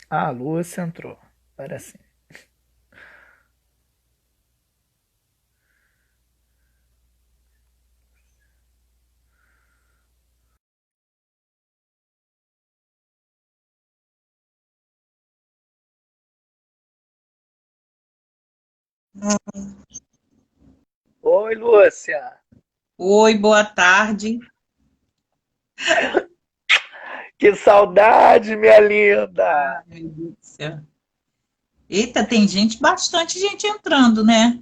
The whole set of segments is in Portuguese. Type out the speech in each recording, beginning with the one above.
Ah, a Lúcia entrou. Agora sim. Oi, Lúcia. Oi, boa tarde. Que saudade, minha linda. Ai, meu Deus do céu. Eita, tem gente, bastante gente entrando, né?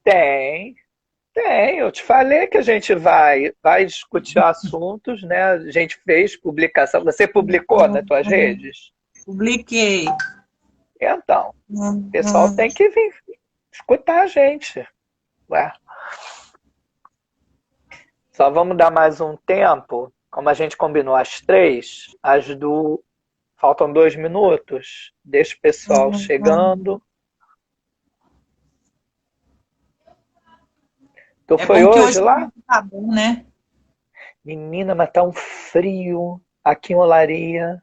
Tem, tem. Eu te falei que a gente vai discutir assuntos, né? A gente fez publicação. Você publicou nas tuas redes? Publiquei. Então, o pessoal tem que vir escutar a gente. Ué, só vamos dar mais um tempo. Como a gente combinou às 3, faltam 2 minutos. Deixa o pessoal chegando. Tu É foi bom que hoje hoje o lá? tempo tá bom, né? Menina, mas tá um frio aqui em Olaria.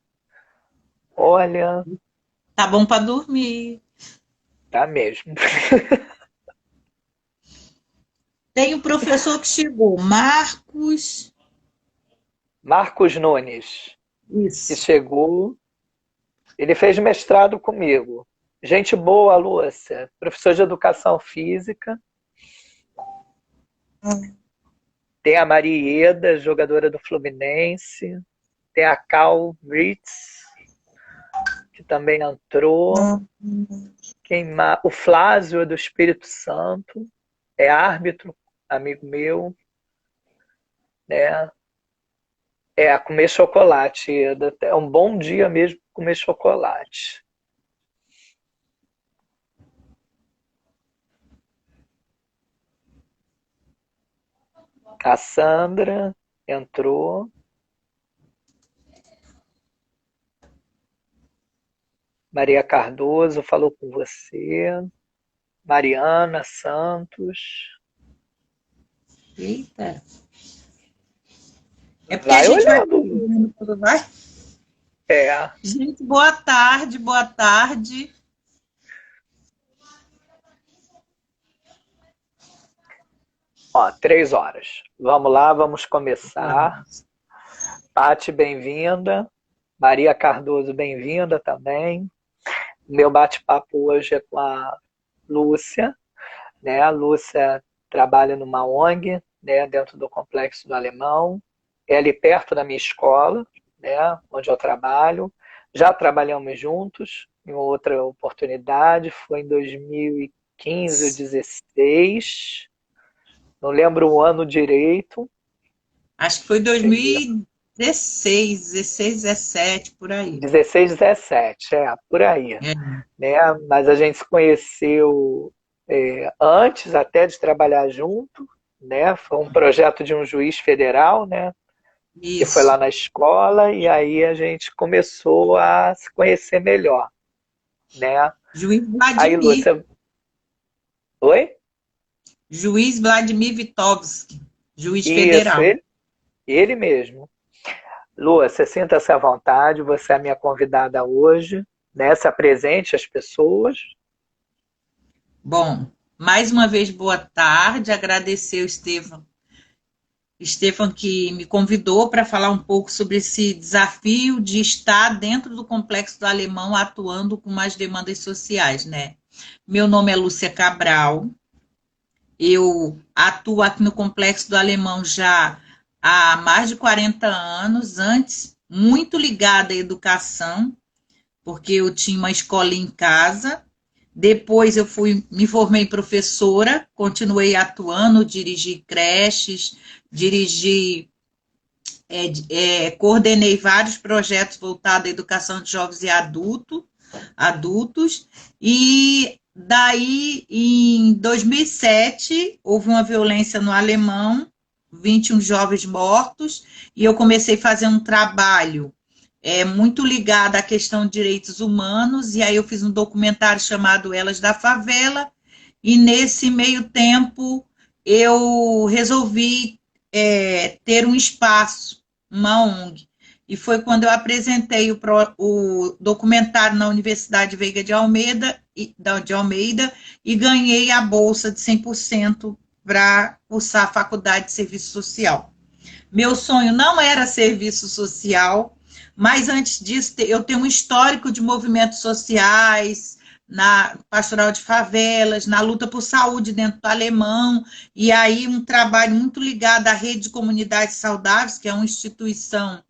Olha, Tá bom para dormir. tá mesmo. Tem um professor que chegou, Marcos. Marcos Nunes, que Isso. chegou, ele fez mestrado comigo. Gente boa, Lúcia. Professor de educação física. Tem a Marieda, jogadora do Fluminense. Tem a Cal Ritz, que também entrou. O Flávio é do Espírito Santo. É árbitro, amigo meu. Né? É, comer chocolate. É um bom dia mesmo comer chocolate. A Sandra entrou. Maria Cardoso falou com você. Mariana Santos. Eita. É porque a Vai gente vai olhando, Lu. percebendo tudo, vai. É. Gente, boa tarde, boa tarde. Ó, 3 horas. Vamos lá, vamos começar. Vamos. Pati, bem-vinda. Maria Cardoso, bem-vinda também. Meu bate-papo hoje é com a Lúcia, né? A Lúcia trabalha numa ONG, né, dentro do Complexo do Alemão. É ali perto da minha escola, né, onde eu trabalho. Já trabalhamos juntos em outra oportunidade, foi em 2015 ou 2016, não lembro o ano direito. Acho que foi Cheguei 2016, 16, 17, por aí. 16, 17, por aí, É, né? Mas a gente se conheceu antes até de trabalhar junto, né? Foi um projeto de um juiz federal, né? Que foi lá isso. na escola e aí a gente começou a se conhecer melhor, né? Juiz Aí, Vladimir. Lúcia, oi? Juiz Vladimir Vitovski, juiz Isso, federal. ele mesmo. Lúcia, sinta-se à vontade, você é a minha convidada hoje, né? Se apresente às pessoas. Bom, mais uma vez, boa tarde. Agradecer o Estevão que me convidou para falar um pouco sobre esse desafio de estar dentro do Complexo do Alemão atuando com mais demandas sociais, né? Meu nome é Lúcia Cabral. Eu atuo aqui no Complexo do Alemão já há mais de 40 anos, antes muito ligada à educação, porque eu tinha uma escola em casa. Depois me formei professora, continuei atuando, dirigi creches, dirigi, coordenei vários projetos voltados à educação de jovens e adultos, e daí, em 2007, houve uma violência no Alemão, 21 jovens mortos, e eu comecei a fazer um trabalho muito ligado à questão de direitos humanos, e aí eu fiz um documentário chamado Elas da Favela, e nesse meio tempo eu resolvi ter um espaço, uma ONG. e foi quando eu apresentei o documentário na Universidade Veiga de Almeida e ganhei a bolsa de 100% para cursar a Faculdade de Serviço Social. Meu sonho não era serviço social, mas antes disso eu tenho um histórico de movimentos sociais, na pastoral de favelas, na luta por saúde dentro do Alemão, e aí um trabalho muito ligado à Rede de Comunidades Saudáveis, que é uma instituição,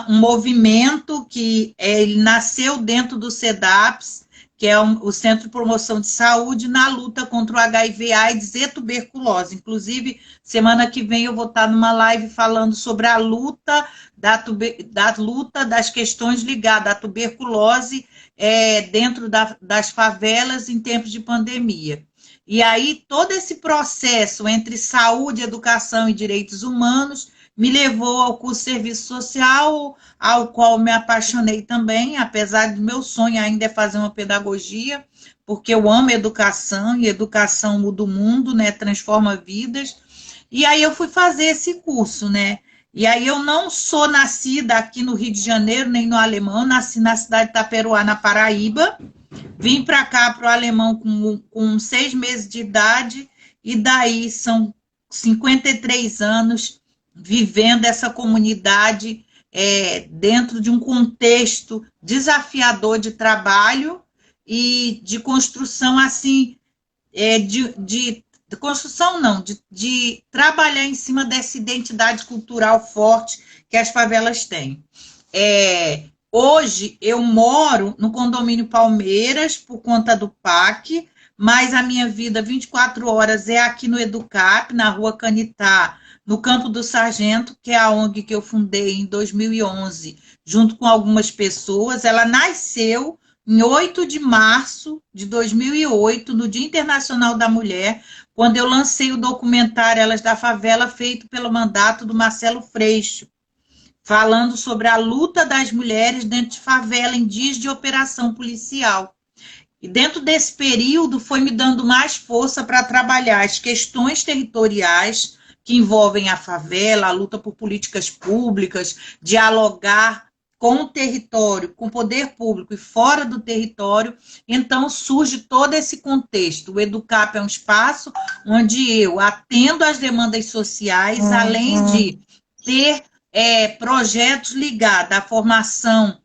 um movimento que ele nasceu dentro do CEDAPS, que é o Centro de Promoção de Saúde, na luta contra o HIV, AIDS e tuberculose. Inclusive, semana que vem eu vou estar numa live falando sobre a luta das questões ligadas à tuberculose dentro das favelas em tempos de pandemia. E aí, todo esse processo entre saúde, educação e direitos humanos me levou ao curso de serviço social, ao qual me apaixonei também, apesar do meu sonho ainda é fazer uma pedagogia, porque eu amo educação, e educação muda o mundo, né, transforma vidas. E aí eu fui fazer esse curso, né? E aí eu não sou nascida aqui no Rio de Janeiro, nem no Alemão, nasci na cidade de Itaperuá, na Paraíba, vim para cá, para o Alemão, com 6 meses de idade, e daí são 53 anos vivendo essa comunidade dentro de um contexto desafiador de trabalho e de construção, assim, de construção não, de trabalhar em cima dessa identidade cultural forte que as favelas têm. Hoje eu moro no condomínio Palmeiras por conta do PAC, mas a minha vida 24 horas é aqui no Educap, na Rua Canitá, no Campo do Sargento, que é a ONG que eu fundei em 2011, junto com algumas pessoas. Ela nasceu em 8 de março de 2008, no Dia Internacional da Mulher, quando eu lancei o documentário Elas da Favela, feito pelo mandato do Marcelo Freixo, falando sobre a luta das mulheres dentro de favela em dias de operação policial. E dentro desse período foi me dando mais força para trabalhar as questões territoriais que envolvem a favela, a luta por políticas públicas, dialogar com o território, com o poder público e fora do território. Então surge todo esse contexto. O Educap é um espaço onde eu atendo às demandas sociais, além de ter projetos ligados à formação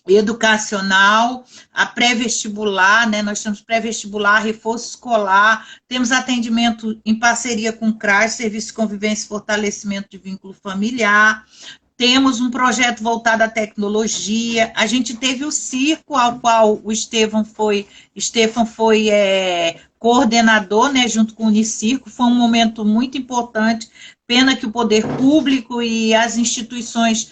educacional, a pré-vestibular, né? Nós temos pré-vestibular, reforço escolar, temos atendimento em parceria com o CRAS, Serviço de Convivência e Fortalecimento de Vínculo Familiar, temos um projeto voltado à tecnologia, a gente teve o circo, ao qual o Estefan foi coordenador, né, junto com o Unicirco, foi um momento muito importante, pena que o poder público e as instituições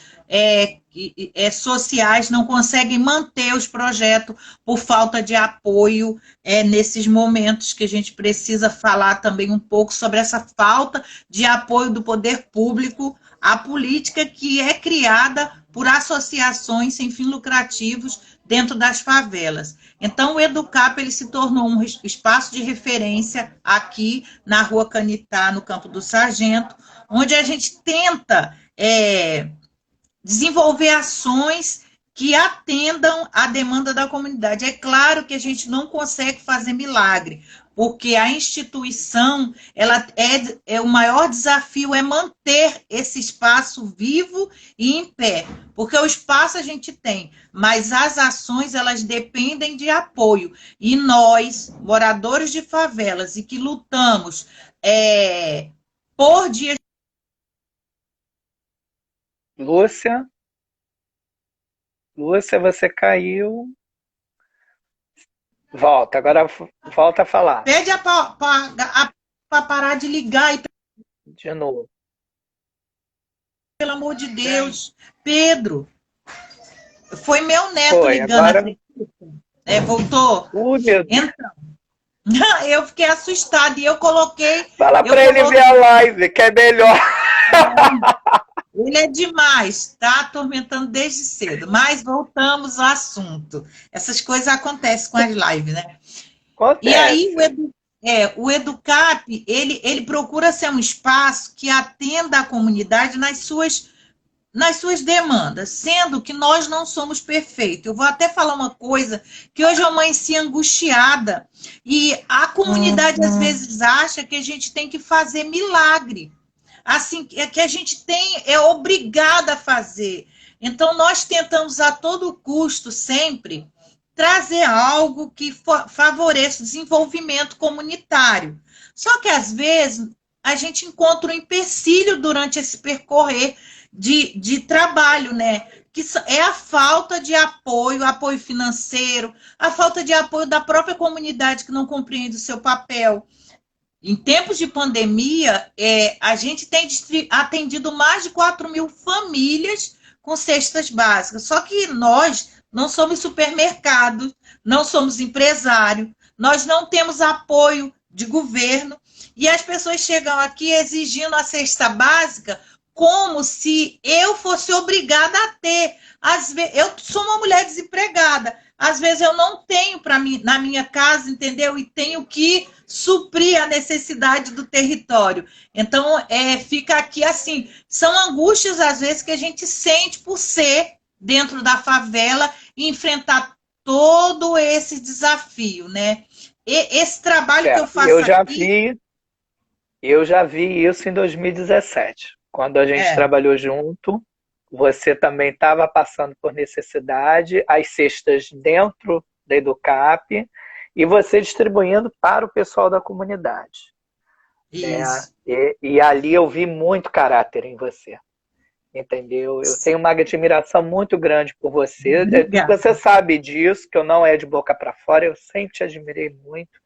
sociais não conseguem manter os projetos por falta de apoio nesses momentos que a gente precisa falar também um pouco sobre essa falta de apoio do poder público à política que é criada por associações sem fins lucrativos dentro das favelas. Então, o Educap ele se tornou um espaço de referência aqui na Rua Canitá, no Campo do Sargento, onde a gente tenta desenvolver ações que atendam à demanda da comunidade. É claro que a gente não consegue fazer milagre, porque a instituição, o maior desafio é manter esse espaço vivo e em pé, porque o espaço a gente tem, mas as ações, elas dependem de apoio, e nós, moradores de favelas, e que lutamos por dias... Lúcia, você caiu. Volta, agora volta a falar. Pede para parar de ligar e... De novo. Pelo amor de Deus. Pedro, foi meu neto ligando. Agora... voltou? Então, eu fiquei assustada e eu coloquei... Fala para ele ver a live, que é melhor. Ele é demais, tá atormentando desde cedo. Mas voltamos ao assunto. Essas coisas acontecem com as lives, né? Acontece. E aí o Educap, ele procura ser um espaço que atenda a comunidade nas suas nas suas demandas, sendo que nós não somos perfeitos. Eu vou até falar uma coisa, que hoje eu amanheci angustiada, e a comunidade às vezes acha que a gente tem que fazer milagre, assim, que a gente é obrigada a fazer. Então, nós tentamos a todo custo, sempre, trazer algo que favoreça o desenvolvimento comunitário. Só que, às vezes, a gente encontra um empecilho durante esse percorrer de trabalho, né? Que é a falta de apoio financeiro, a falta de apoio da própria comunidade que não compreende o seu papel. Em tempos de pandemia, a gente tem atendido mais de 4.000 famílias com cestas básicas. Só que nós não somos supermercados, não somos empresários, nós não temos apoio de governo, e as pessoas chegam aqui exigindo a cesta básica como se eu fosse obrigada a ter. Às vezes, eu sou uma mulher desempregada, às vezes eu não tenho na minha casa, entendeu? E tenho que suprir a necessidade do território. Então, fica aqui assim, são angústias, às vezes, que a gente sente por ser dentro da favela e enfrentar todo esse desafio, né? E esse trabalho que eu faço eu já vi isso em 2017, quando a gente trabalhou junto. Você também estava passando por necessidade, as cestas dentro da Educap, e você distribuindo para o pessoal da comunidade. Isso. E ali eu vi muito caráter em você. Entendeu? Eu tenho uma admiração muito grande por você. Obrigada. Você sabe disso, que eu não é de boca para fora, eu sempre te admirei muito,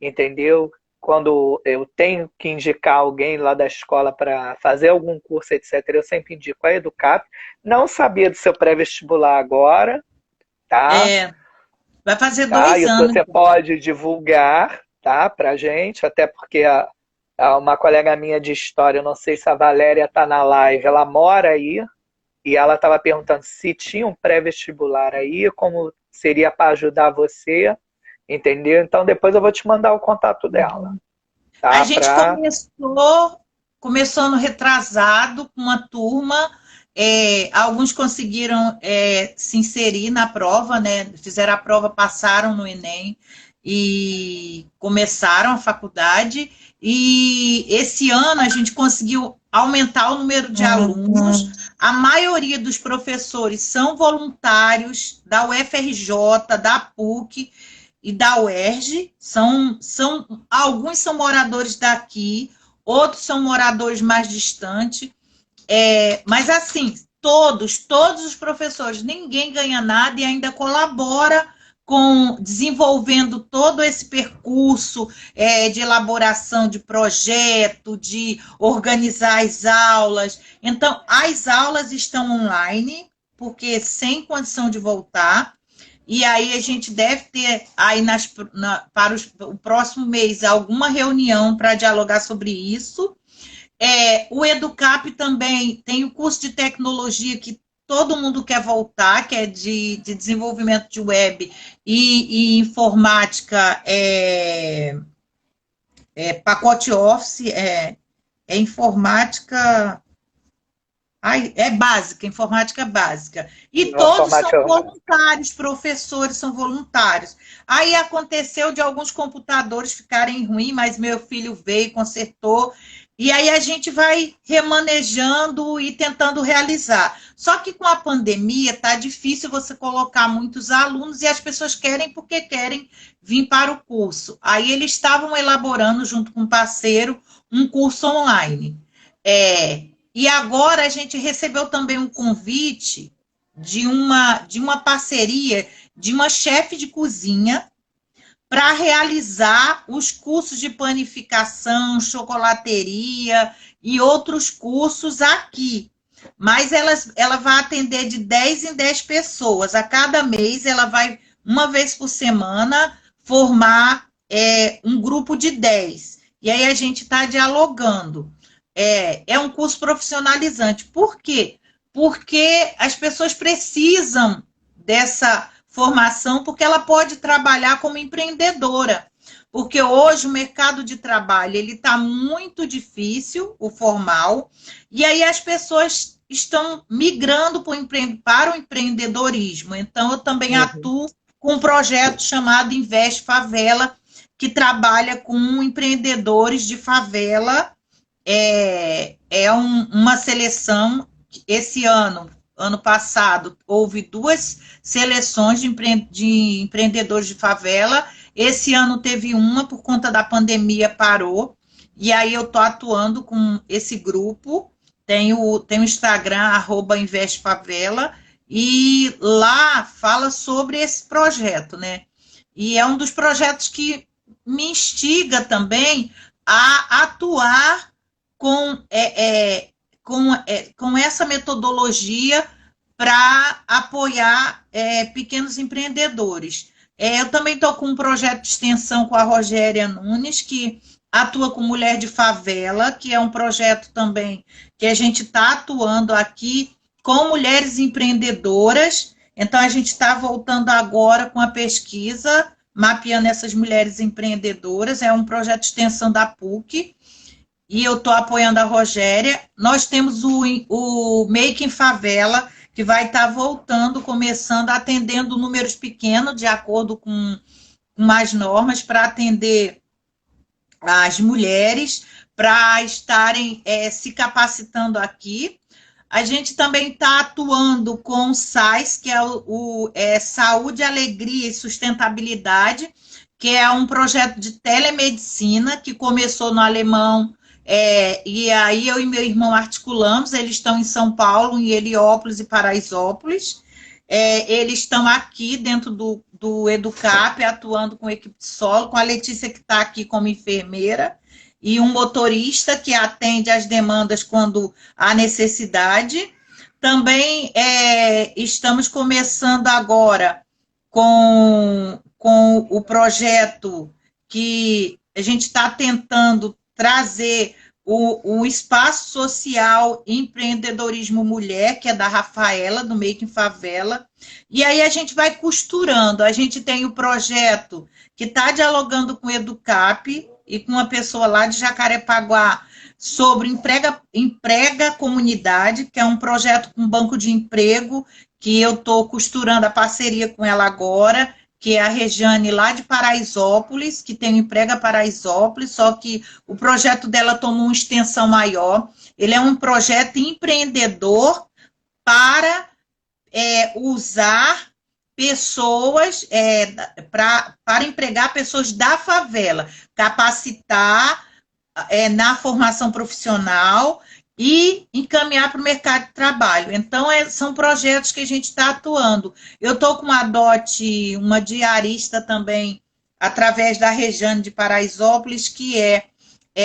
entendeu? Quando eu tenho que indicar alguém lá da escola para fazer algum curso, etc., eu sempre indico a Educap. Não sabia do seu pré-vestibular agora, tá? Vai fazer 2 Isso anos. você pode divulgar, tá, pra gente, até porque uma colega minha de história, eu não sei se a Valéria está na live, ela mora aí, e ela estava perguntando se tinha um pré-vestibular aí, como seria para ajudar você, entendeu? Então depois eu vou te mandar o contato dela. Tá? A gente começou ano retrasado com uma turma, alguns conseguiram se inserir na prova, né? Fizeram a prova, passaram no Enem e começaram a faculdade. E esse ano a gente conseguiu aumentar o número de alunos. A maioria dos professores são voluntários da UFRJ, da PUC e da UERJ. Alguns são moradores daqui, outros são moradores mais distantes. Mas assim, todos os professores, ninguém ganha nada e ainda colabora com desenvolvendo todo esse percurso de elaboração de projeto, de organizar as aulas. Então, as aulas estão online, porque sem condição de voltar, e aí a gente deve ter aí para o próximo mês alguma reunião para dialogar sobre isso. O Educap também tem o curso de tecnologia que todo mundo quer voltar, que é de desenvolvimento de web e informática, pacote Office, informática... básica, informática básica. E todos são voluntários, professores são voluntários. Aí aconteceu de alguns computadores ficarem ruins, mas meu filho veio, consertou, e aí a gente vai remanejando e tentando realizar. Só que com a pandemia está difícil você colocar muitos alunos, e as pessoas querem porque querem vir para o curso. Aí eles estavam elaborando, junto com um parceiro, um curso online. E agora a gente recebeu também um convite de uma parceria de uma chefe de cozinha para realizar os cursos de panificação, chocolateria e outros cursos aqui. Mas ela vai atender de 10 em 10 pessoas. A cada mês ela vai, uma vez por semana, formar um grupo de 10. E aí a gente está dialogando. É um curso profissionalizante. Por quê? Porque as pessoas precisam dessa formação, porque ela pode trabalhar como empreendedora. Porque hoje o mercado de trabalho está muito difícil, o formal, e aí as pessoas estão migrando para o empreendedorismo. Então, eu também atuo com um projeto chamado Investe Favela, que trabalha com empreendedores de favela. Uma seleção. Esse ano passado, houve 2 seleções de empreendedores de favela. Esse ano teve uma, por conta da pandemia, parou. E aí eu estou atuando com esse grupo. Tem o Instagram, @investfavela, e lá fala sobre esse projeto, né? E é um dos projetos que me instiga também a atuar com essa metodologia para apoiar pequenos empreendedores. Eu também estou com um projeto de extensão com a Rogéria Nunes, que atua com Mulher de Favela, que é um projeto também que a gente está atuando aqui com mulheres empreendedoras. Então, a gente está voltando agora com a pesquisa, mapeando essas mulheres empreendedoras. É um projeto de extensão da PUC, e eu estou apoiando a Rogéria. Nós temos o Make in Favela, que vai estar voltando, começando, atendendo números pequenos, de acordo com mais normas, para atender as mulheres, para estarem se capacitando aqui. A gente também está atuando com o SAIS, que é Saúde, Alegria e Sustentabilidade, que é um projeto de telemedicina que começou no Alemão, e aí eu e meu irmão articulamos. Eles estão em São Paulo, em Heliópolis e Paraisópolis. Eles estão aqui dentro do Educap, atuando com equipe de solo, com a Letícia, que está aqui como enfermeira, e um motorista que atende às demandas quando há necessidade. Também estamos começando agora com o projeto que a gente está tentando trazer o espaço social empreendedorismo mulher, que é da Rafaela, do Make in Favela. E aí a gente vai costurando. A gente tem o projeto que está dialogando com o Educap e com uma pessoa lá de Jacarepaguá sobre Emprega Comunidade, que é um projeto com banco de emprego, que eu estou costurando a parceria com ela agora, que é a Regiane, lá de Paraisópolis, que tem o Emprega Paraisópolis, só que o projeto dela tomou uma extensão maior. Ele é um projeto empreendedor para usar pessoas, para empregar pessoas da favela, capacitar na formação profissional e encaminhar para o mercado de trabalho. Então, são projetos que a gente está atuando. Eu estou com uma DOT, uma diarista também, através da Regiane de Paraisópolis, que é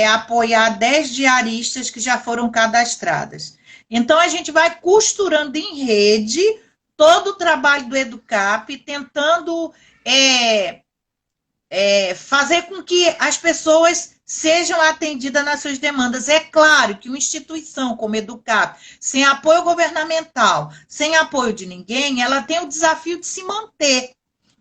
apoiar 10 diaristas que já foram cadastradas. Então, a gente vai costurando em rede todo o trabalho do Educap, tentando fazer com que as pessoas sejam atendidas nas suas demandas. É claro que uma instituição como Educap, sem apoio governamental, sem apoio de ninguém, ela tem o desafio de se manter.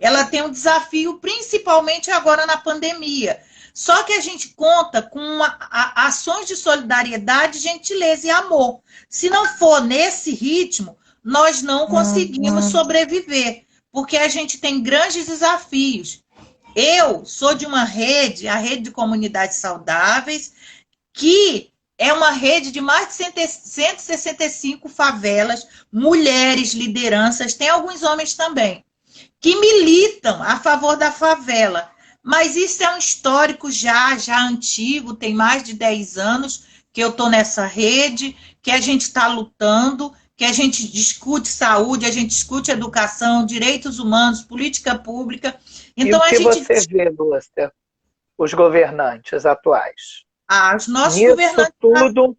Ela tem um desafio, principalmente agora na pandemia. Só que a gente conta com ações de solidariedade, gentileza e amor. Se não for nesse ritmo, nós não conseguimos sobreviver, porque a gente tem grandes desafios. Eu sou de uma rede, a Rede de Comunidades Saudáveis, que é uma rede de mais de 165 favelas, mulheres, lideranças, tem alguns homens também, que militam a favor da favela. Mas isso é um histórico já antigo, tem mais de 10 anos que eu estou nessa rede, que a gente está lutando, que a gente discute saúde, a gente discute educação, direitos humanos, política pública. Então, e o que você vê, Lúcia, os governantes atuais? Os nossos Nisso governantes... tudo,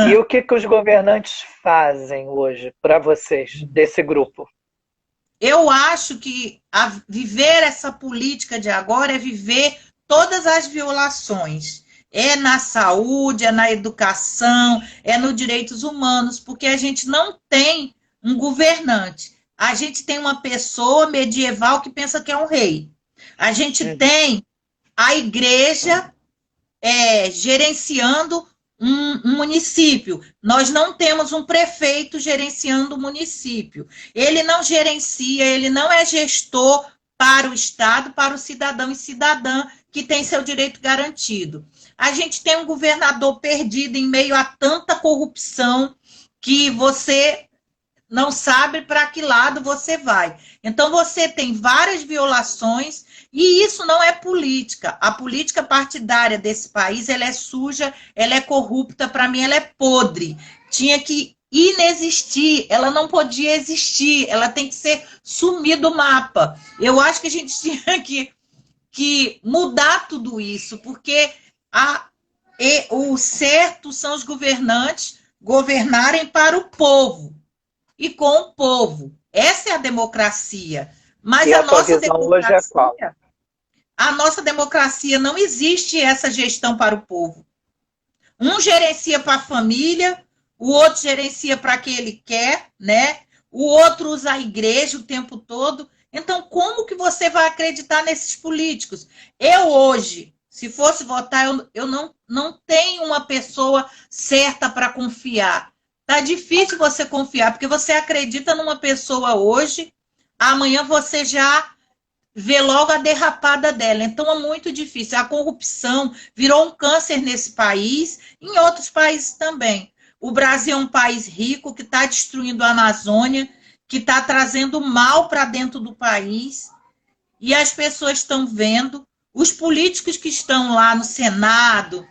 e o que os governantes fazem hoje para vocês, desse grupo? Eu acho que viver essa política de agora é viver todas as violações. É na saúde, é na educação, é nos direitos humanos, porque a gente não tem um governante. A gente tem uma pessoa medieval que pensa que é um rei. A gente tem a igreja gerenciando um município. Nós não temos um prefeito gerenciando o município. Ele não gerencia, ele não é gestor para o Estado, para o cidadão e cidadã que tem seu direito garantido. A gente tem um governador perdido em meio a tanta corrupção que você não sabe para que lado você vai. Então, você tem várias violações e isso não é política. A política partidária desse país, ela é suja, ela é corrupta, para mim ela é podre. Tinha que inexistir, ela não podia existir, ela tem que ser sumir do mapa. Eu acho que a gente tinha que mudar tudo isso, porque o certo são os governantes governarem para o povo e com o povo. Essa é a democracia. Mas a nossa democracia, hoje é qual? A nossa democracia não existe essa gestão para o povo. Um gerencia para a família, o outro gerencia para quem ele quer, né? O outro usa a igreja o tempo todo. Então, como que você vai acreditar nesses políticos? Eu hoje, se fosse votar, eu não tenho uma pessoa certa para confiar. Tá difícil você confiar, porque você acredita numa pessoa hoje, amanhã você já vê logo a derrapada dela. Então é muito difícil. A corrupção virou um câncer nesse país, em outros países também. O Brasil é um país rico que está destruindo a Amazônia, que está trazendo mal para dentro do país, e as pessoas estão vendo. Os políticos que estão lá no Senado,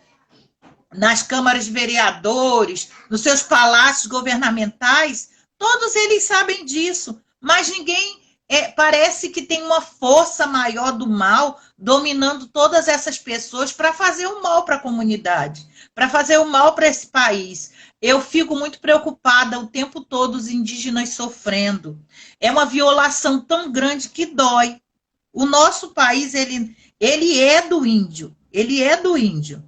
nas câmaras de vereadores, nos seus palácios governamentais, todos eles sabem disso, mas ninguém parece que tem uma força maior do mal dominando todas essas pessoas para fazer o mal para a comunidade, para fazer o mal para esse país. Eu fico muito preocupada o tempo todo, os indígenas sofrendo. É uma violação tão grande que dói. O nosso país, ele é do índio, ele é do índio.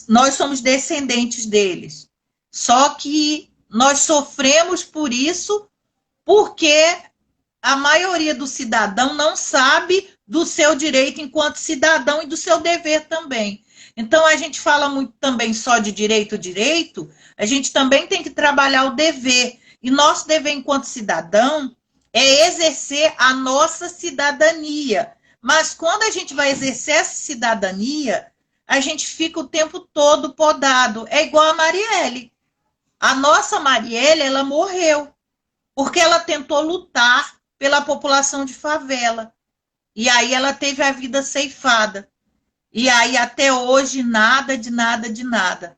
Nós somos descendentes deles. Só que nós sofremos por isso porque a maioria do cidadão não sabe do seu direito enquanto cidadão e do seu dever também. Então, a gente fala muito também só de direito, a gente também tem que trabalhar o dever. E nosso dever enquanto cidadão é exercer a nossa cidadania. Mas quando a gente vai exercer essa cidadania, a gente fica o tempo todo podado. É igual a Marielle. A nossa Marielle, ela morreu porque ela tentou lutar pela população de favela. E aí ela teve a vida ceifada. E aí até hoje nada de nada de nada.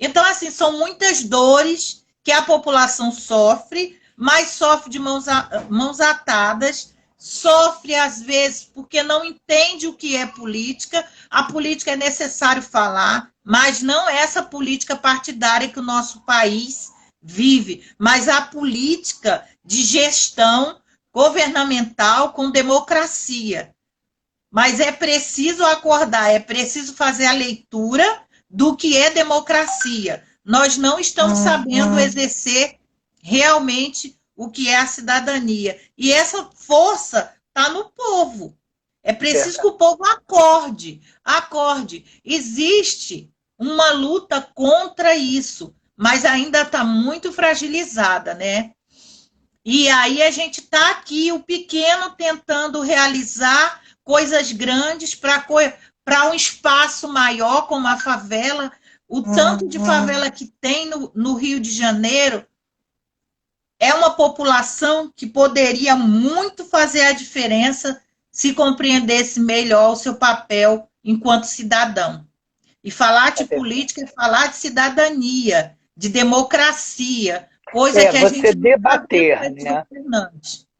Então, assim, são muitas dores que a população sofre, mas sofre de mãos atadas, sofre às vezes porque não entende o que é política. A política é necessário falar, mas não é essa política partidária que o nosso país vive, mas a política de gestão governamental com democracia. Mas é preciso acordar, é preciso fazer a leitura do que é democracia. Nós não estamos sabendo exercer realmente o que é a cidadania. E essa força está no povo. É preciso que o povo acorde. Existe uma luta contra isso, mas ainda está muito fragilizada, né? E aí a gente está aqui, o pequeno, tentando realizar coisas grandes para um espaço maior, como a favela. O tanto de favela que tem no Rio de Janeiro é uma população que poderia muito fazer a diferença se compreendesse melhor o seu papel enquanto cidadão. E falar de política é falar de cidadania, de democracia, coisa que a gente... você debater, né?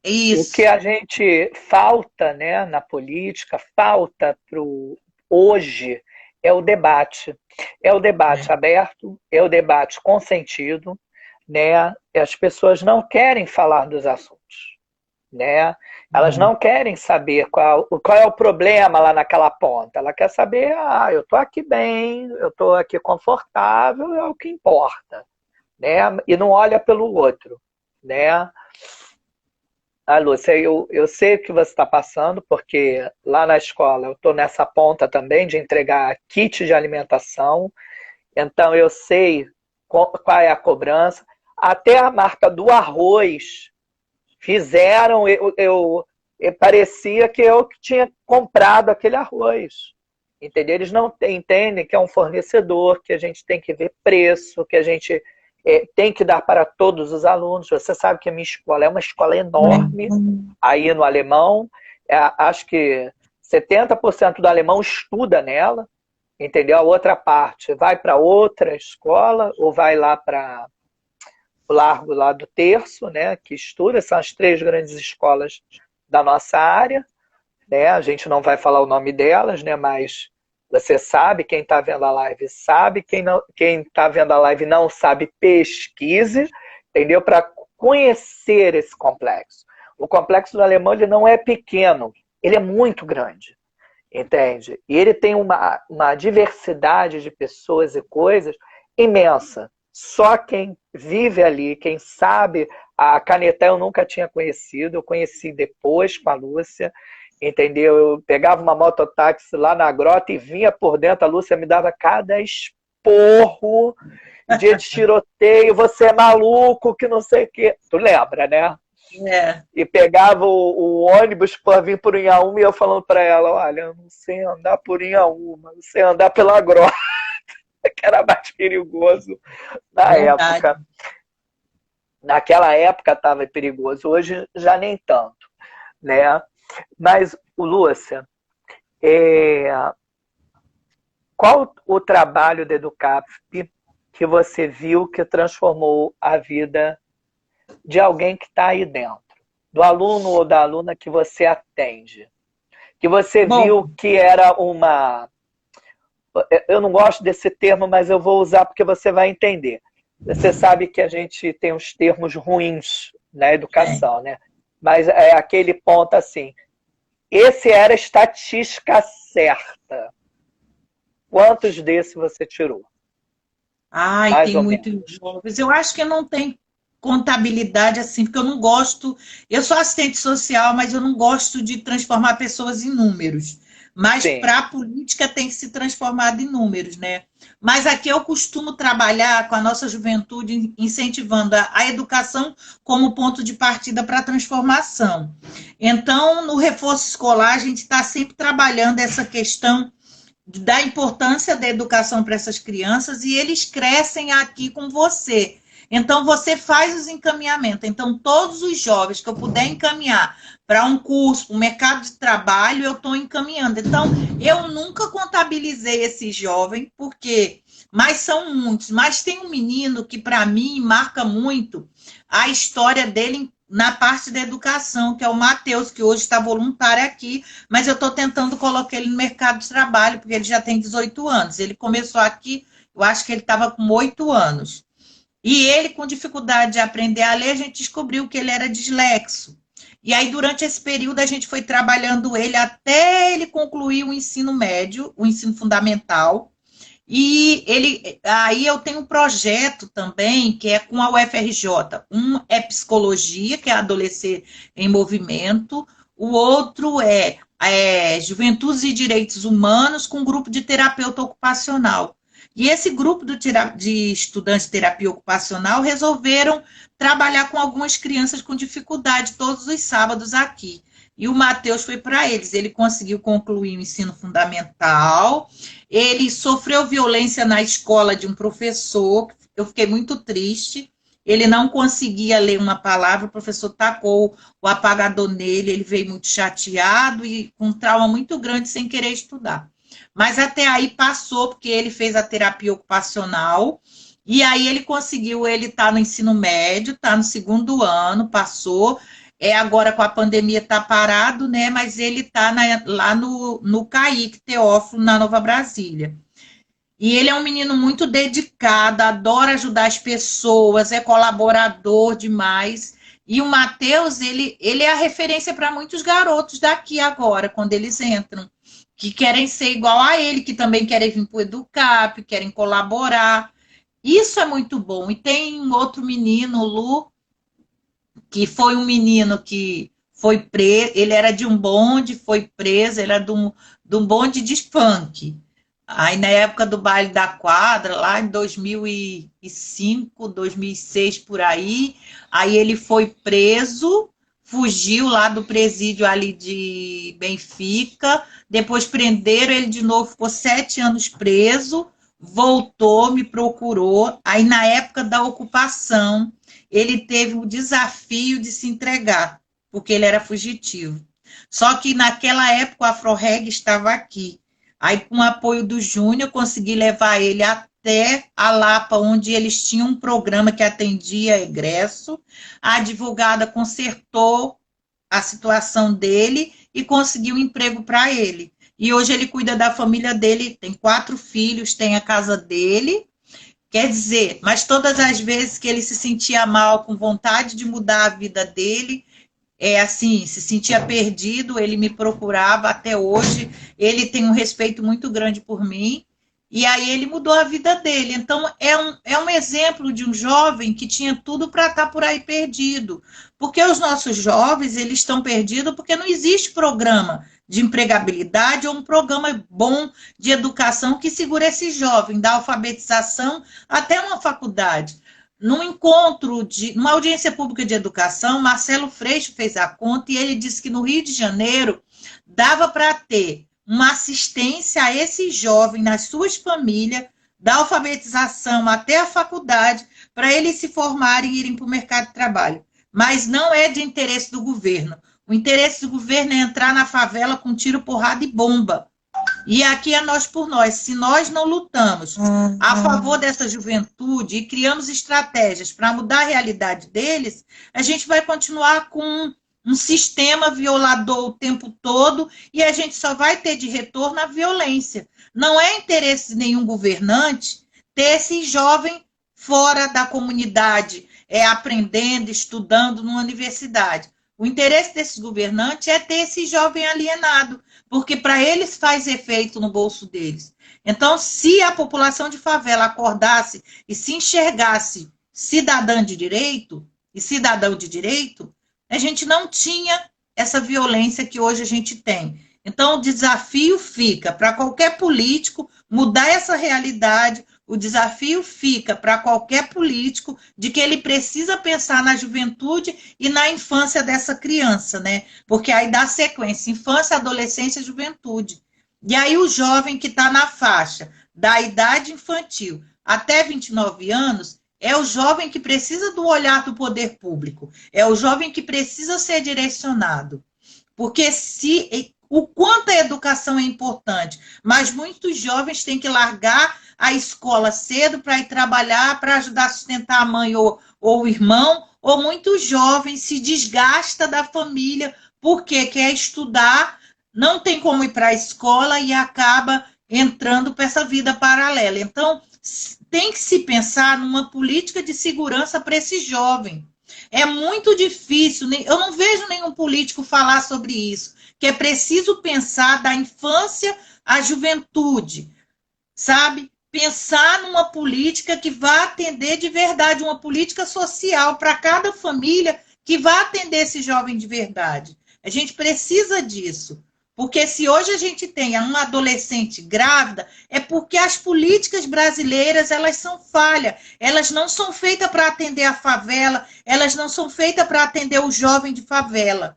Isso. O que a gente falta, né, na política, falta para hoje, é o debate. É o debate aberto, é o debate com sentido, né? As pessoas não querem falar dos assuntos, né? Elas não querem saber qual é o problema lá naquela ponta. Ela quer saber, eu estou aqui bem, eu estou aqui confortável, é o que importa, né? E não olha pelo outro, né? Lúcia, eu sei o que você está passando, porque lá na escola eu estou nessa ponta também de entregar kit de alimentação Então eu sei qual é a cobrança. Até a marca do arroz fizeram, parecia que eu tinha comprado aquele arroz. Entendeu? Eles não entendem que é um fornecedor, que a gente tem que ver preço, que a gente tem que dar para todos os alunos. Você sabe que a minha escola é uma escola enorme, aí no alemão, acho que 70% do alemão estuda nela, entendeu? A outra parte vai para outra escola ou vai lá para o Largo lá do Terço, né, que estuda, são as 3 grandes escolas da nossa área, né? A gente não vai falar o nome delas, né, mas você sabe, quem está vendo a live sabe, quem está vendo a live não sabe, pesquise, entendeu? Para conhecer esse complexo. O complexo do Alemão ele não é pequeno, ele é muito grande, entende? E ele tem uma diversidade de pessoas e coisas imensa. Só quem vive ali, quem sabe, a Caneté eu nunca tinha conhecido, eu conheci depois com a Lúcia, entendeu? Eu pegava uma mototáxi lá na grota e vinha por dentro, a Lúcia me dava cada esporro, dia de tiroteio, você é maluco, que não sei o quê. Tu lembra, né? É. E pegava o ônibus para vir por Inhaúma e eu falando para ela, olha, eu não sei andar por Inhaúma, não sei andar pela grota, que era mais perigoso na época. Naquela época estava perigoso, hoje já nem tanto, né? Mas, Lúcia, qual o trabalho da Educap que você viu que transformou a vida de alguém que está aí dentro? Do aluno ou da aluna que você atende? Que você viu que era uma... Eu não gosto desse termo, mas eu vou usar porque você vai entender. Você sabe que a gente tem uns termos ruins na educação, né? Mas é aquele ponto assim, esse era a estatística certa. Quantos desses você tirou? Ai, tem muitos jovens. Eu acho que não tem contabilidade assim, porque eu não gosto. Eu sou assistente social, mas eu não gosto de transformar pessoas em números. Mas para a política tem que se transformar em números, né? Mas aqui eu costumo trabalhar com a nossa juventude, incentivando a educação como ponto de partida para a transformação. Então, no reforço escolar, a gente está sempre trabalhando essa questão da importância da educação para essas crianças e eles crescem aqui com você. Então, você faz os encaminhamentos. Então, todos os jovens que eu puder encaminhar para um curso, para um mercado de trabalho, eu estou encaminhando. Então, eu nunca contabilizei esse jovem, porque... Mas são muitos. Mas tem um menino que, para mim, marca muito a história dele na parte da educação, que é o Matheus, que hoje está voluntário aqui, mas eu estou tentando colocar ele no mercado de trabalho, porque ele já tem 18 anos. Ele começou aqui, eu acho que ele estava com 8 anos. E ele, com dificuldade de aprender a ler, a gente descobriu que ele era dislexo. E aí, durante esse período, a gente foi trabalhando ele até ele concluir o ensino médio, o ensino fundamental. E aí eu tenho um projeto também, que é com a UFRJ. Um é psicologia, que é adolescer em movimento. O outro é Juventudes e Direitos Humanos, com um grupo de terapeuta ocupacional. E esse grupo de estudantes de terapia ocupacional resolveram trabalhar com algumas crianças com dificuldade todos os sábados aqui. E o Matheus foi para eles. Ele conseguiu concluir o ensino fundamental. Ele sofreu violência na escola de um professor. Eu fiquei muito triste. Ele não conseguia ler uma palavra. O professor tacou o apagador nele. Ele veio muito chateado e com um trauma muito grande sem querer estudar. Mas até aí passou, porque ele fez a terapia ocupacional, e aí ele conseguiu, ele está no ensino médio, está no 2º ano, passou, agora com a pandemia está parado, né, mas ele está lá no CAIC Teófilo, na Nova Brasília. E ele é um menino muito dedicado, adora ajudar as pessoas, é colaborador demais, e o Matheus, ele é a referência para muitos garotos daqui agora, quando eles entram, que querem ser igual a ele, que também querem vir para o Educap, querem colaborar. Isso é muito bom. E tem um outro menino, o Lu, que foi um menino que foi preso, ele era de um bonde, foi preso, ele era de um bonde de funk. Aí, na época do baile da quadra, lá em 2005, 2006, por aí ele foi preso, fugiu lá do presídio ali de Benfica, depois prenderam ele de novo, ficou 7 anos preso, voltou, me procurou. Aí, na época da ocupação, ele teve o desafio de se entregar, porque ele era fugitivo. Só que naquela época o Afroreg estava aqui. Aí, com o apoio do Júnior, consegui levar ele até a Lapa, onde eles tinham um programa que atendia egresso. A advogada consertou a situação dele e conseguiu um emprego para ele. E hoje ele cuida da família dele, tem 4 filhos, tem a casa dele. Quer dizer, mas todas as vezes que ele se sentia mal, com vontade de mudar a vida dele, assim, se sentia perdido, ele me procurava até hoje, ele tem um respeito muito grande por mim, e aí ele mudou a vida dele. Então, é um exemplo de um jovem que tinha tudo para estar por aí perdido. Porque os nossos jovens, eles estão perdidos porque não existe programa de empregabilidade ou um programa bom de educação que segure esse jovem, da alfabetização até uma faculdade. Num encontro, numa audiência pública de educação, Marcelo Freixo fez a conta e ele disse que no Rio de Janeiro dava para ter uma assistência a esse jovem nas suas famílias, da alfabetização até a faculdade, para eles se formarem e irem para o mercado de trabalho. Mas não é de interesse do governo. O interesse do governo é entrar na favela com tiro, porrada e bomba. E aqui é nós por nós. Se nós não lutamos a favor dessa juventude e criamos estratégias para mudar a realidade deles, a gente vai continuar com um sistema violador o tempo todo e a gente só vai ter de retorno a violência. Não é interesse de nenhum governante ter esse jovem fora da comunidade, aprendendo, estudando numa universidade. O interesse desses governantes é ter esse jovem alienado, porque para eles faz efeito no bolso deles. Então, se a população de favela acordasse e se enxergasse cidadã de direito e cidadão de direito, a gente não tinha essa violência que hoje a gente tem. Então, o desafio fica para qualquer político mudar essa realidade, o desafio fica para qualquer político de que ele precisa pensar na juventude e na infância dessa criança, né? Porque aí dá sequência, infância, adolescência e juventude. E aí o jovem que está na faixa da idade infantil até 29 anos é o jovem que precisa do olhar do poder público, é o jovem que precisa ser direcionado. Porque o quanto a educação é importante, mas muitos jovens têm que largar a escola cedo para ir trabalhar, para ajudar a sustentar a mãe ou o irmão, ou muitos jovens se desgasta da família porque quer estudar, não tem como ir para a escola e acaba entrando para essa vida paralela. Então, tem que se pensar numa política de segurança para esse jovem. É muito difícil, eu não vejo nenhum político falar sobre isso, que é preciso pensar da infância à juventude, sabe? Pensar numa política que vá atender de verdade, uma política social para cada família que vá atender esse jovem de verdade. A gente precisa disso. Porque se hoje a gente tem uma adolescente grávida, é porque as políticas brasileiras, elas são falhas. Elas não são feitas para atender a favela, elas não são feitas para atender o jovem de favela.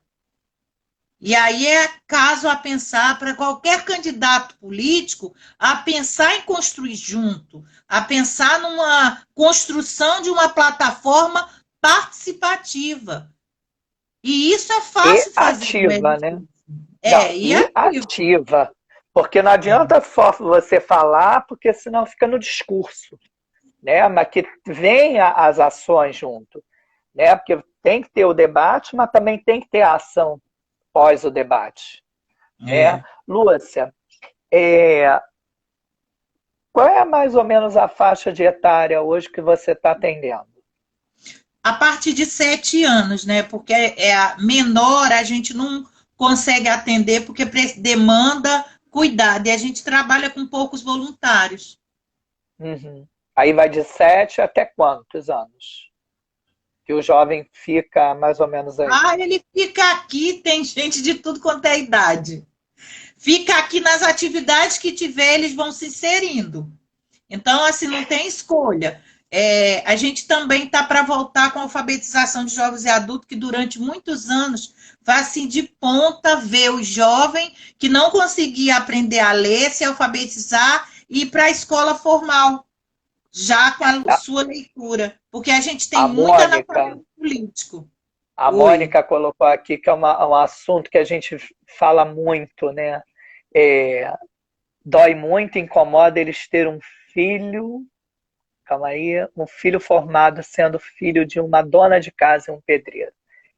E aí é caso a pensar para qualquer candidato político, a pensar em construir junto, a pensar numa construção de uma plataforma participativa. E isso é fácil fazer. Ativa, né? E ativa. Porque não adianta só você falar, porque senão fica no discurso, né? Mas que venha as ações junto, né? Porque tem que ter o debate, mas também tem que ter a ação pós o debate. Né? Lúcia, qual é mais ou menos a faixa de etária hoje que você está atendendo? A partir de 7 anos, né? Porque menor a gente não consegue atender porque demanda cuidado e a gente trabalha com poucos voluntários. Uhum. Aí vai de 7 até quantos anos? Que o jovem fica mais ou menos aí? Ele fica aqui, tem gente de tudo quanto é idade. fica aqui nas atividades que tiver, eles vão se inserindo. Então, assim, não tem escolha. A gente também está para voltar com a alfabetização de jovens e adultos, que durante muitos anos vai assim de ponta ver o jovem que não conseguia aprender a ler, se alfabetizar e ir para a escola formal, já com a sua leitura. Porque a gente tem muito analfabeto político. A Mônica colocou aqui que é um assunto que a gente fala muito, né? Dói muito, incomoda eles ter um filho, calma aí, um filho formado sendo filho de uma dona de casa e um pedreiro.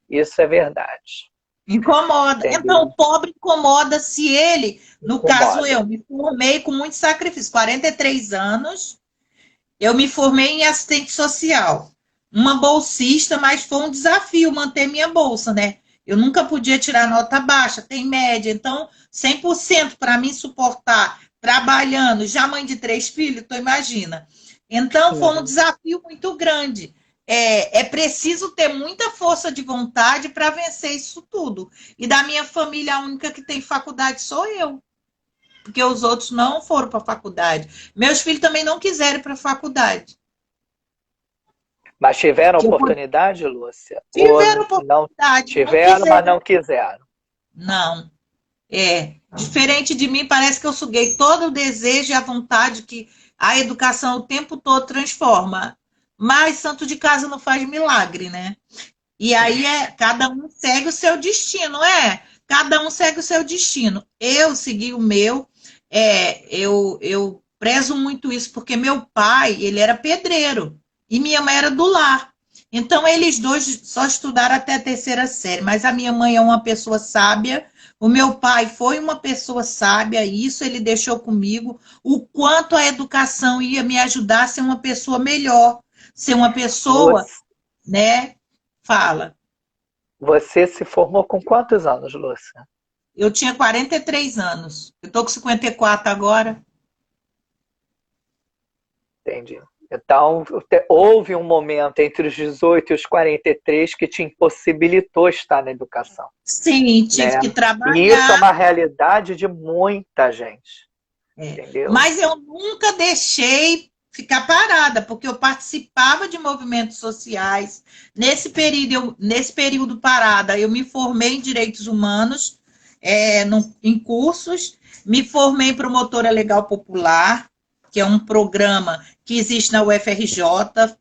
Isso é verdade. Incomoda. Entendeu? Então, o pobre incomoda se ele, no caso eu, me formei com muito sacrifício, 43 anos, eu me formei em assistente social. Uma bolsista, mas foi um desafio manter minha bolsa, né? Eu nunca podia tirar nota baixa, tem média, então 100% para mim suportar, trabalhando, já mãe de 3 filhos, tu imagina. Então foi um desafio muito grande. É preciso ter muita força de vontade para vencer isso tudo. E da minha família, a única que tem faculdade sou eu. Porque os outros não foram para a faculdade. Meus filhos também não quiseram ir para a faculdade. Mas tiveram oportunidade, Lúcia? Tiveram oportunidade. Não tiveram, mas não quiseram. Não. Diferente de mim, parece que eu suguei todo o desejo e a vontade que a educação o tempo todo transforma. Mas santo de casa não faz milagre, né? E aí cada um segue o seu destino, Cada um segue o seu destino. Eu segui o meu, eu prezo muito isso, porque meu pai, ele era pedreiro. E minha mãe era do lar. Então, eles dois só estudaram até a 3ª série. Mas a minha mãe é uma pessoa sábia. O meu pai foi uma pessoa sábia. Isso ele deixou comigo. O quanto a educação ia me ajudar a ser uma pessoa melhor. Ser uma pessoa, né? Fala. Você se formou com quantos anos, Lúcia? Eu tinha 43 anos. Eu estou com 54 agora. Entendi. Então, houve um momento entre os 18 e os 43 que te impossibilitou estar na educação. Sim, tive que trabalhar. E isso é uma realidade de muita gente. Entendeu? Mas eu nunca deixei ficar parada, porque eu participava de movimentos sociais. Nesse período parada, eu me formei em Direitos Humanos, em cursos, me formei em Promotora Legal Popular, que é um programa que existe na UFRJ,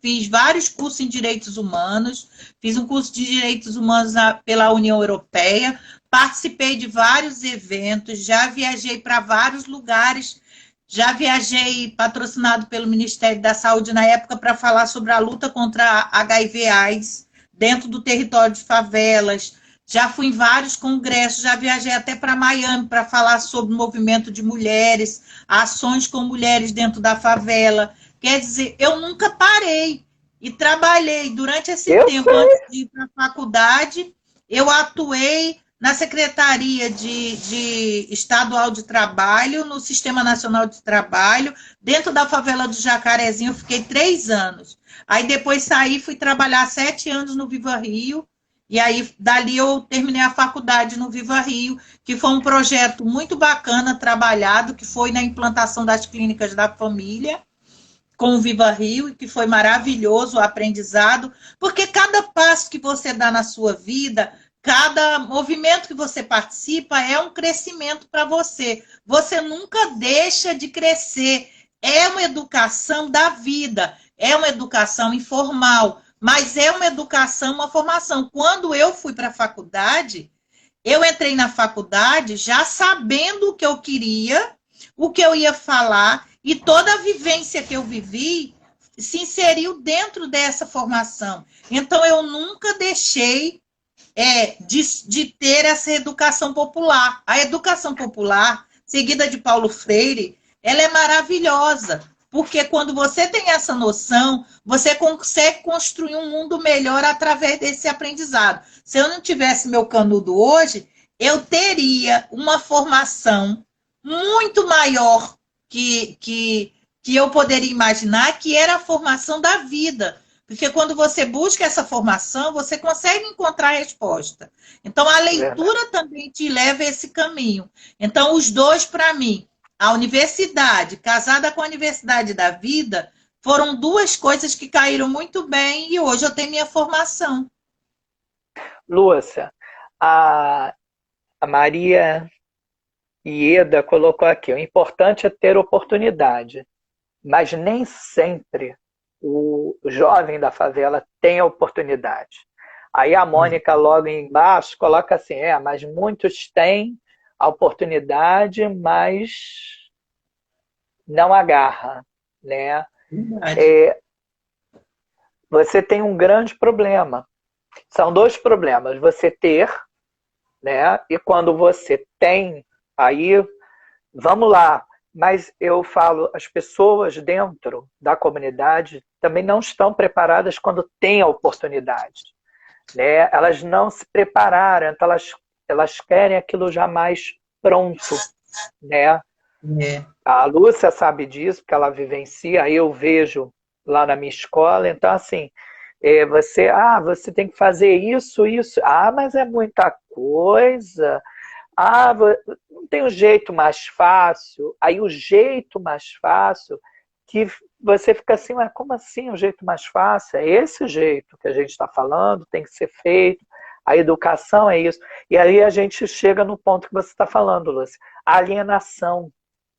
fiz vários cursos em Direitos Humanos, fiz um curso de Direitos Humanos pela União Europeia, participei de vários eventos, já viajei para vários lugares, já viajei patrocinado pelo Ministério da Saúde na época para falar sobre a luta contra HIV/AIDS dentro do território de favelas, já fui em vários congressos, já viajei até para Miami para falar sobre o movimento de mulheres, ações com mulheres dentro da favela. Quer dizer, eu nunca parei e trabalhei durante esse tempo. Antes de ir para a faculdade, eu atuei na Secretaria de Estadual de Trabalho, no Sistema Nacional de Trabalho, dentro da favela do Jacarezinho, eu fiquei 3 anos. Aí depois saí, fui trabalhar 7 anos no Viva Rio, e aí dali eu terminei a faculdade no Viva Rio, que foi um projeto muito bacana, trabalhado, que foi na implantação das clínicas da família, com o Viva Rio, que foi maravilhoso o aprendizado, porque cada passo que você dá na sua vida, cada movimento que você participa é um crescimento para você. Você nunca deixa de crescer. É uma educação da vida, é uma educação informal, mas é uma educação, uma formação. Quando eu fui para a faculdade, eu entrei na faculdade já sabendo o que eu queria, o que eu ia falar, e toda a vivência que eu vivi se inseriu dentro dessa formação. Então, eu nunca deixei de ter essa educação popular. A educação popular, seguida de Paulo Freire, ela é maravilhosa, porque quando você tem essa noção, você consegue construir um mundo melhor através desse aprendizado. Se eu não tivesse meu canudo hoje, eu teria uma formação muito maior que eu poderia imaginar, que era a formação da vida. Porque quando você busca essa formação, você consegue encontrar a resposta. Então, a leitura também te leva a esse caminho. Então, os dois, para mim, a universidade, casada com a universidade da vida, foram duas coisas que caíram muito bem e hoje eu tenho minha formação. Lúcia, a Maria Ieda colocou aqui, o importante é ter oportunidade, mas nem sempre o jovem da favela tem a oportunidade. Aí a Mônica logo embaixo coloca assim, mas muitos têm a oportunidade, mas não agarra, né? Você tem um grande problema. São dois problemas, você ter, né? E quando você tem, aí, vamos lá, mas eu falo, as pessoas dentro da comunidade também não estão preparadas quando têm a oportunidade. Né? Elas não se prepararam, então elas querem aquilo já mais pronto. Né? A Lúcia sabe disso, porque ela vivencia, aí eu vejo lá na minha escola, então assim, você tem que fazer isso, mas é muita coisa. Não tem um jeito mais fácil. Aí o jeito mais fácil, que você fica assim, mas como assim o jeito mais fácil? É esse jeito que a gente está falando, tem que ser feito. A educação é isso. E aí a gente chega no ponto que você está falando, Lúcia. A alienação,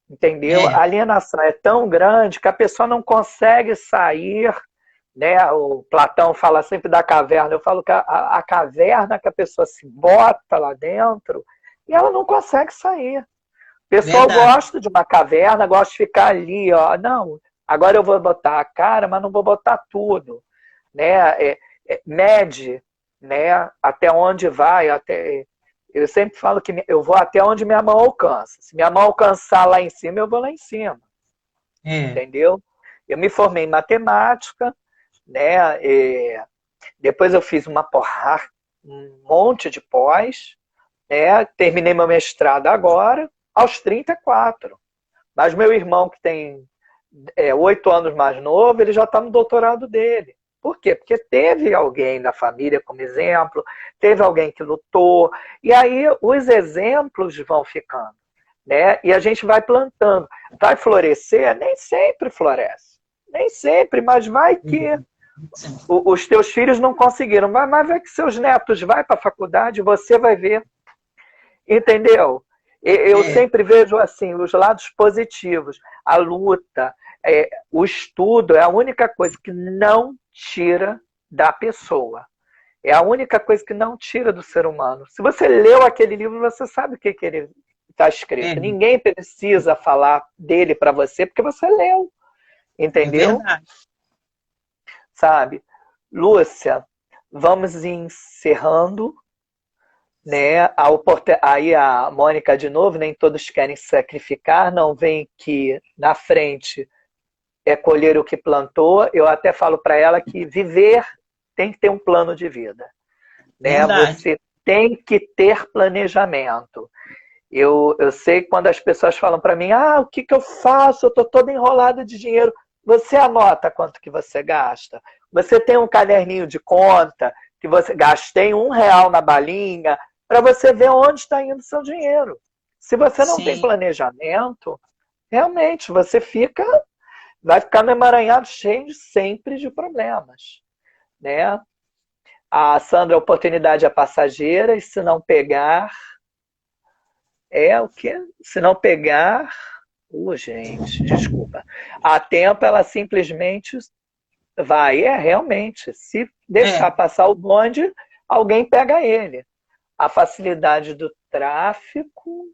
entendeu? A alienação é tão grande que a pessoa não consegue sair, né? O Platão fala sempre da caverna. Eu falo que a caverna que a pessoa se bota lá dentro e ela não consegue sair. O pessoal gosta de uma caverna, gosta de ficar ali, ó. Não, agora eu vou botar a cara, mas não vou botar tudo. Né? Mede, né? Até onde vai. Eu sempre falo que eu vou até onde minha mão alcança. Se minha mão alcançar lá em cima, eu vou lá em cima. Entendeu? Eu me formei em matemática, né? Depois eu fiz um monte de pós. Terminei meu mestrado agora, aos 34. Mas meu irmão, que tem 8 anos mais novo, ele já está no doutorado dele. Por quê? Porque teve alguém na família como exemplo, teve alguém que lutou, e aí os exemplos vão ficando. Né? E a gente vai plantando. Vai florescer? Nem sempre floresce. Nem sempre, mas vai que os teus filhos não conseguiram. Mas vai que seus netos vão para a faculdade, você vai ver. Entendeu? Eu sempre vejo assim os lados positivos. A luta, o estudo é a única coisa que não tira da pessoa. É a única coisa que não tira do ser humano. Se você leu aquele livro, você sabe o que ele está escrito. Ninguém precisa falar dele para você, porque você leu. Entendeu? É verdade. Sabe? Lúcia, vamos encerrando. Né? Aí a Mônica de novo, nem todos querem sacrificar, não vem que na frente é colher o que plantou. Eu até falo para ela que viver tem que ter um plano de vida. Né? Você tem que ter planejamento. Eu sei quando as pessoas falam para mim, o que eu faço? Eu estou toda enrolada de dinheiro. Você anota quanto que você gasta. Você tem um caderninho de conta que você gastei R$1 na balinha, para você ver onde está indo o seu dinheiro. Se você não tem planejamento, realmente você vai ficar no emaranhado cheio sempre de problemas. Né? A Sandra, a oportunidade é passageira, e se não pegar, o quê? Se não pegar, gente, desculpa. A tempo, ela simplesmente vai. Realmente, se deixar passar o bonde, alguém pega ele. A facilidade do tráfico.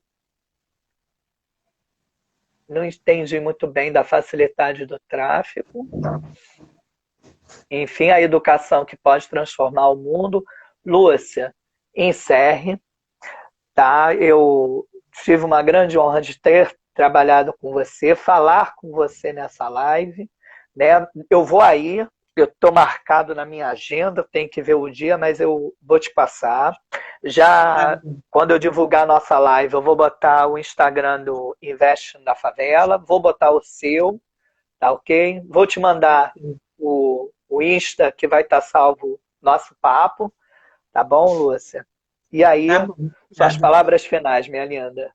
Não entendi muito bem da facilidade do tráfico. Enfim, a educação que pode transformar o mundo. Lúcia, encerre. Tá? Eu tive uma grande honra de ter trabalhado com você, falar com você nessa live. Né? Eu vou aí. Eu estou marcado na minha agenda, tenho que ver o dia, mas eu vou te passar. Já, quando eu divulgar a nossa live, eu vou botar o Instagram do Invest na Favela, vou botar o seu, tá ok? Vou te mandar o Insta, que vai estar salvo nosso papo. Tá bom, Lúcia? E aí, Tá bom, suas obrigada. palavras finais, minha linda.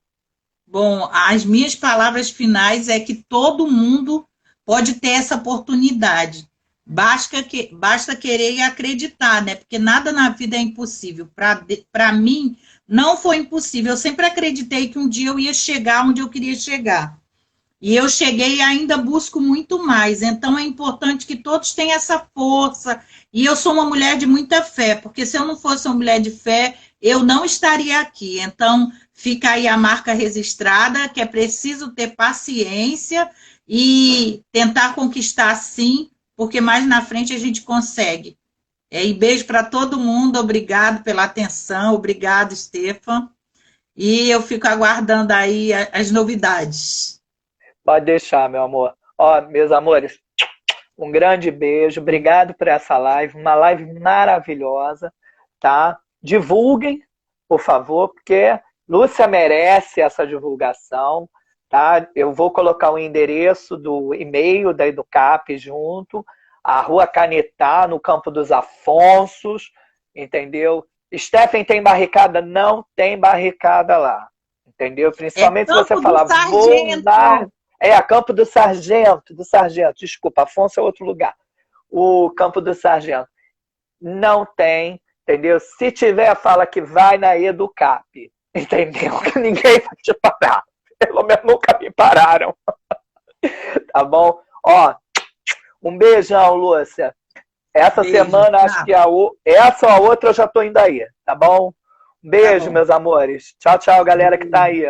Bom, as minhas palavras finais é que todo mundo pode ter essa oportunidade. Basta querer e acreditar, né? Porque nada na vida é impossível. Para mim, não foi impossível. Eu sempre acreditei que um dia eu ia chegar onde eu queria chegar. E eu cheguei e ainda busco muito mais. Então é importante que todos tenham essa força. E eu sou uma mulher de muita fé, porque se eu não fosse uma mulher de fé, eu não estaria aqui. Então fica aí a marca registrada, que é preciso ter paciência e tentar conquistar sim, porque mais na frente a gente consegue. E beijo para todo mundo, obrigado pela atenção, obrigado, Stefan. E eu fico aguardando aí as novidades. Pode deixar, meu amor. Ó, meus amores, um grande beijo. Obrigado por essa live. Uma live maravilhosa, tá? Divulguem, por favor, porque Lúcia merece essa divulgação, tá? Eu vou colocar o endereço do e-mail da Educap junto, a Rua Canetá, no Campo dos Afonsos, entendeu? Stephen, tem barricada? Não tem barricada lá, entendeu? É Principalmente se você Campo do falar, vou lá... Sargento. É, a Campo do Sargento, desculpa, Afonso é outro lugar. O Campo do Sargento. Não tem, entendeu? Se tiver, fala que vai na Educap, entendeu? Que ninguém vai te parar. Pelo menos nunca me pararam. Tá bom? Ó, um beijão, Lúcia. Essa Beijo. semana, acho que essa ou a outra eu já tô indo aí, tá bom? Um Tá beijo, bom. meus amores. Tchau, tchau, galera que tá aí.